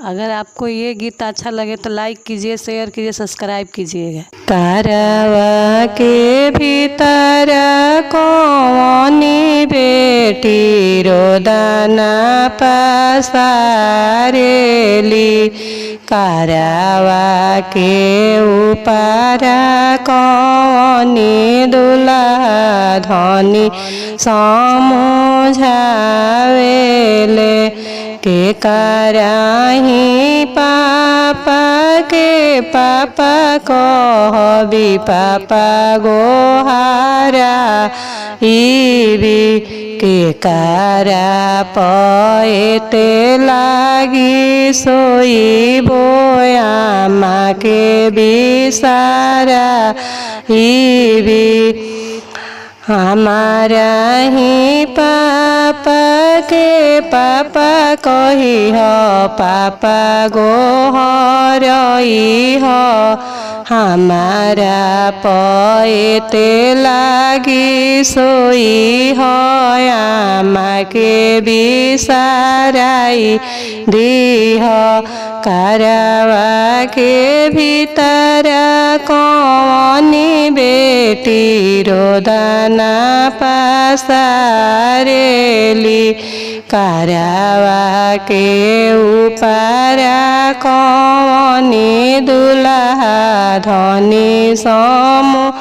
अगर आपको ये गीत अच्छा लगे तो लाइक कीजिए, शेयर कीजिए, सब्सक्राइब कीजिएगा। कारवा के भीतर कौनी बेटी रोदना पसारेली, कारवा के ऊपर कौनी दुल्हा धनी समझावेले, के कराही पापा के पापा कहबी पापा गोहारा इबी, के कारा पएते लागी सोई बोयामा के बिसारा इबी, हमारा ही पापा के पापा कही हो पापा गोहरई हो, हमारा पएते लागी सोई हो आमा के बिसाराई दीह, कारवा के भीतर कौनी बेटी रोदना पसारेली, कारवा के ऊपर कौनी दुल्हा धनी समझावेले।